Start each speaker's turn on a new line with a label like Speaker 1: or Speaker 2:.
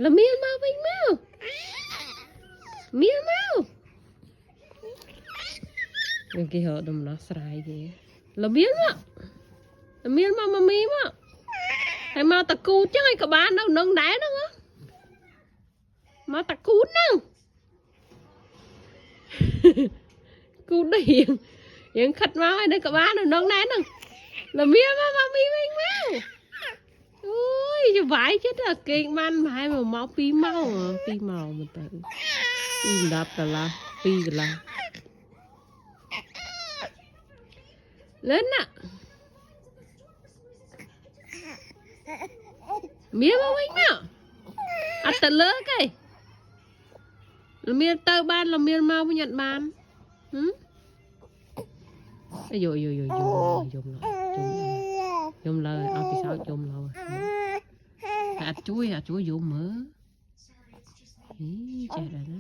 Speaker 1: là miên mau vinh mau miên mau bên kia họ đùm nó sài kìa là miên mau mà mi mau hay mau tạc cú chứ hay cả bạn đâu nâng đá đâu á mau tạc cú nâng cú đây hiện khát máu hay đây cả bạn đâu nâng đá nâng là miên mau mi vinh mau ôi chứ vãi chết là kinh man phải mà máu pi màu mà tự pi đập là pi là lên nè miếng bao nhiêu nào ăn tận lỡ cái là miếng tơ ban là miếng mau với nhận bàn rồi dùng lời ao thì sao dùng lời chuối dùng mỡ chạy ra đó